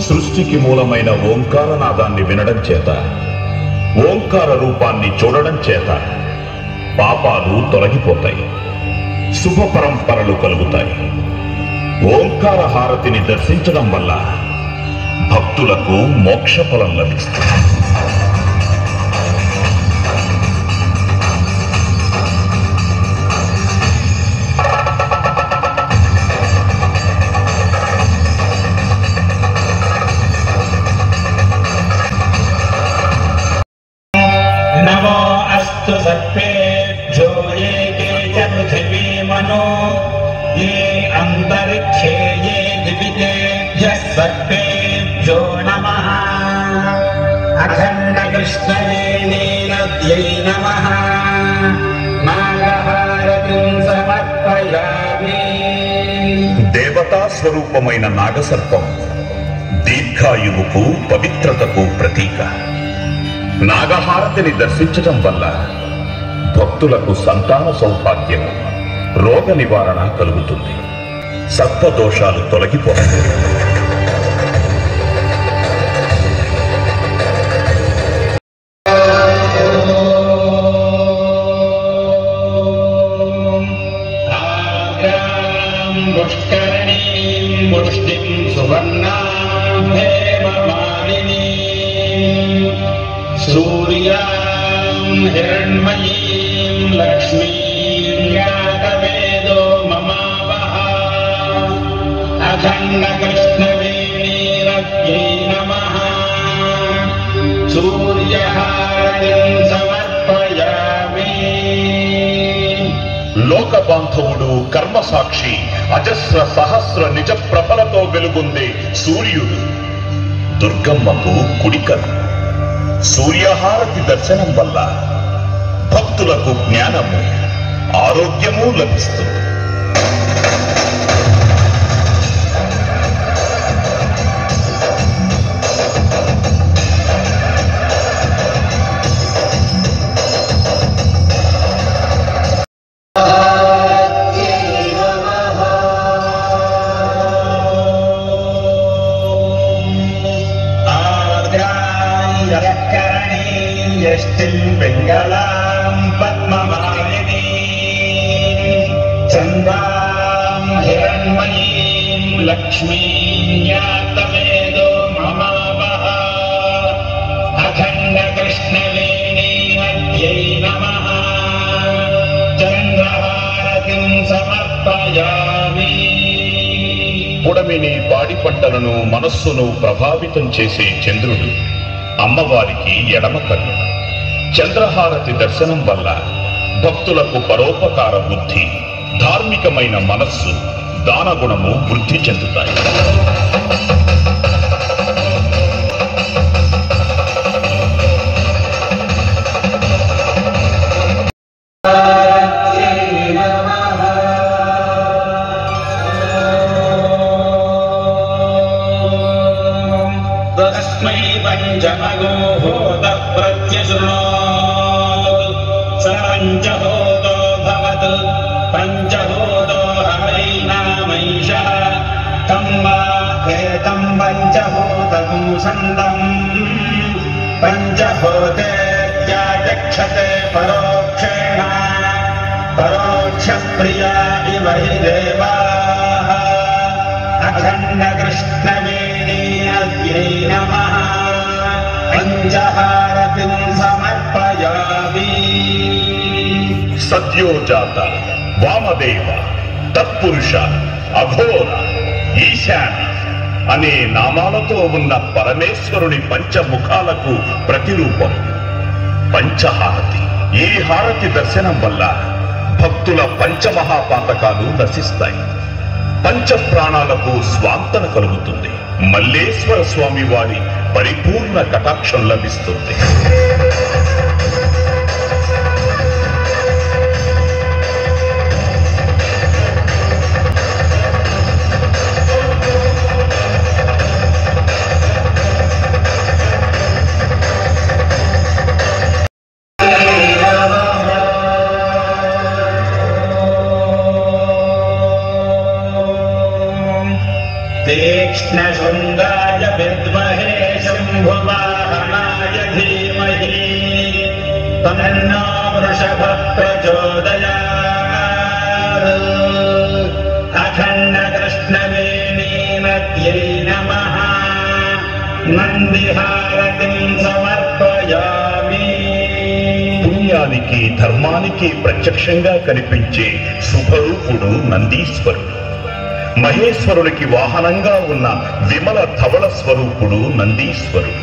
సృష్టికి మూలమైన ఓంకారనాదాన్ని వినడం చేత, ఓంకార రూపాన్ని చూడడం చేత పాపాలు తొలగిపోతాయి, శుభ పరంపరలు కలుగుతాయి. ఓంకార హారతిని దర్శించడం వల్ల భక్తులకు మోక్ష ఫలం లభిస్తుంది. नमो अस्तु सर्पेभ्यो ये च पृथिवी मनो ये अंतरिक्षे ये दिवितेभ्यः सर्पेभ्यो नमः। अखंड कृष्णवेणीनद्यै नमः। नागहारतिं समर्पयामि। దేవతా స్వరూపమైన నాగసర్పం దీర్ఘాయువుకు పవిత్రతకు ప్రతీక. నాగహారతిని దర్శించటం వల్ల భక్తులకు సంతాన సౌభాగ్యం, రోగ నివారణ కలుగుతుంది, సర్పదోషాలు తొలగిపోతాయి. सूर्यां हिरण्मयीं लक्ष्मीं यातवेदो ममावः। अखंड कृष्णवेणीरत्यै नमः। सूर्यहारतिं समर्पयामि। లోక బాంధవుడు, కర్మసాక్షి, అజస్ర సహస్ర నిజ ప్రఫలతో వెలుగొందే సూర్యుడు దుర్గమ్మకు కుడికన్ను. సూర్యహారతి దర్శనం వల్ల భక్తులకు జ్ఞానము, ఆరోగ్యము లభిస్తుంది. पिंगलां पद्ममालिनीं चंद्रां हिरण्मयीं लक्ष्मीं यातवेदो ममावः। अखंड कृष्णवेणीनद्यै नमः। चंद्रहारतिं समर्पयामि। పుడమిని, పాడి పంటలను, మనస్సును ప్రభావితం చేసే చంద్రుడు అమ్మవారికి ఎడమ కన్ను. చంద్రహారతి దర్శనం వల్ల భక్తులకు పరోపకార బుద్ధి, ధార్మికమైన మనస్సు, దానగుణము వృద్ధి చెందుతాయి. पंचहोदो भवतु पंचहोदो हरैनामैषः तं वा एतं पंचहोदकं सन्दं पंचहोदेत्याचक्षते परोक्षेण परोक्षप्रिया इव हि देवाः। अखंड कृष्णवेणीनद्यै नमः। पंचहारतिं समर्पयामि। సద్యోజాత, వామదేవ, తత్పురుష, అఘోర, ఈశాన అనే నామాలతో ఉన్న పరమేశ్వరుని పంచముఖాలకు ప్రతిరూపం పంచహారతి. ఈ హారతి దర్శనం వల్ల భక్తుల పంచమహాపాతకాలు నశిస్తాయి, పంచ ప్రాణాలకు స్వాంతన కలుగుతుంది, మల్లేశ్వర స్వామి వారి పరిపూర్ణ కటాక్షం లభిస్తుంది. तीक्ष्णशृङ्गाय विद्महे शम्भुवाहनाय धीमहि तन्नो वृषभः प्रचोदयात्। अखण्डकृष्णवेणीनद्यै नमः నందిహారతిం సమర్పయామి। పుణ్యానికి ధర్మానికి ప్రత్యక్షంగా కనిపించే శుభరూపుడు నందీశ్వరుడు. మహేశ్వరుడికి వాహనంగా ఉన్న విమల ధవళ స్వరూపుడు నందీశ్వరుడు.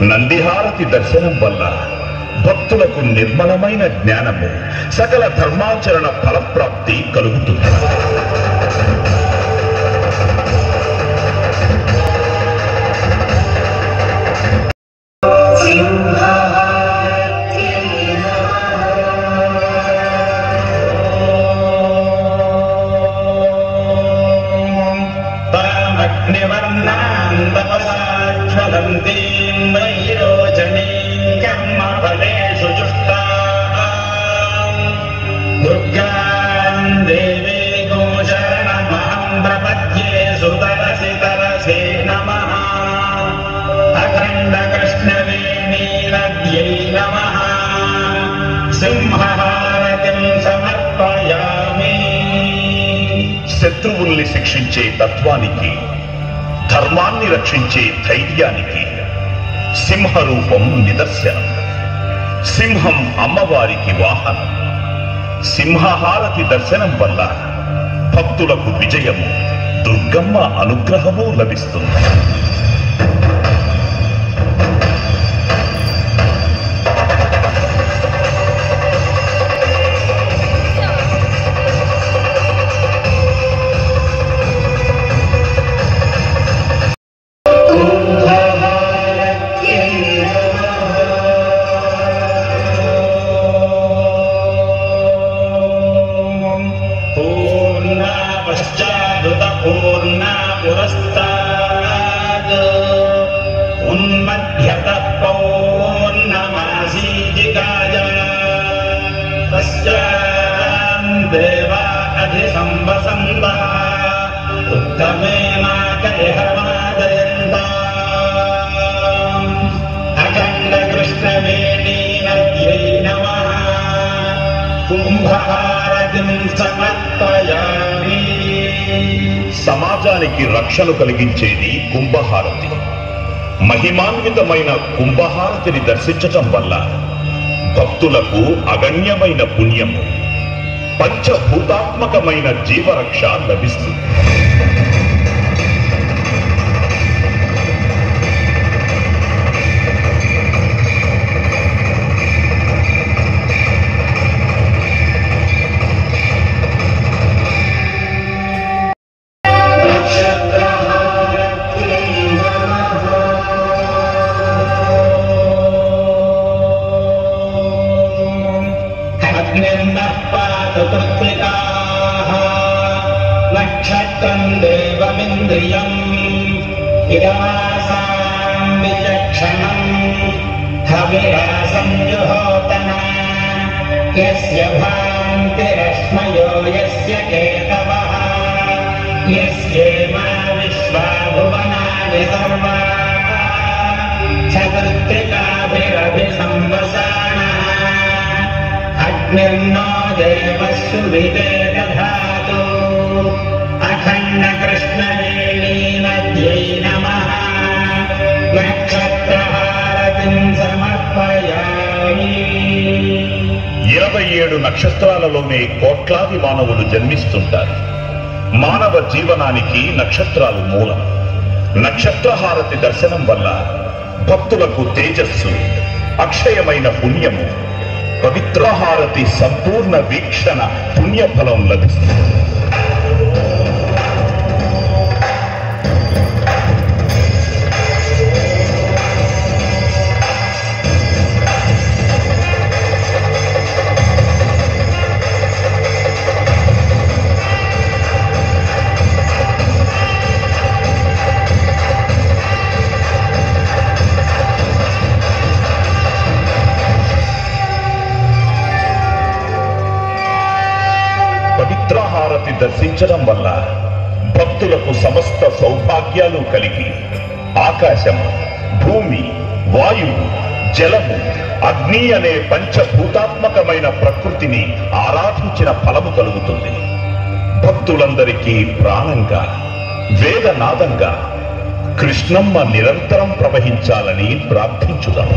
నందిహారతి దర్శనం వల్ల భక్తులకు నిర్మలమైన జ్ఞానము, సకల ధర్మాచరణ ఫలప్రాప్తి కలుగుతుంది. శత్రువుల్ని శిక్షించే తత్వానికి, ధర్మాన్ని రక్షించే ధైర్యానికి సింహరూపం నిదర్శనం. సింహం అమ్మవారికి వాహనం. సింహహారతి దర్శనం వల్ల భక్తులకు విజయము, దుర్గమ్మ అనుగ్రహము లభిస్తుంది. సమాజానికి రక్షణ కలిగించేది కుంభహారతి. మహిమాన్వితమైన కుంభహారతిని దర్శించటం వల్ల భక్తులకు అగణ్యమైన పుణ్యము, పంచభూతాత్మకమైన జీవరక్ష లభిస్తుంది. यस्य भान्तिरश्मयो यस्य केतवः यस्येमा विश्वा भुवनानि सर्वाः चतुर्थिकाभिरभिसंवसानः अग्निर्नो देवः सुविते दधातु। अखण्डकृष्णवेणीनद्यै नमः नक्षत्रहारतिं समर्पयामि। 27 నక్షత్రాలలోనే కోట్లాది మానవులు జన్మిస్తుంటారు. మానవ జీవనానికి నక్షత్రాలు మూలం. నక్షత్రహారతి దర్శనం వల్ల భక్తులకు తేజస్సు, అక్షయమైన పుణ్యము, పవిత్రహారతి సంపూర్ణ వీక్షణ పుణ్యఫలం లభిస్తుంది. పవిత్రహారతి దర్శించడం వల్ల భక్తులకు సమస్త సౌభాగ్యాలు కలిగి ఆకాశము, భూమి, వాయువు, జలము, అగ్ని అనే పంచభూతాత్మకమైన ప్రకృతిని ఆరాధించిన ఫలము కలుగుతుంది. భక్తులందరికీ ప్రాణంగా, వేదనాదంగా కృష్ణమ్మ నిరంతరం ప్రవహించాలని ప్రార్థించుదాం.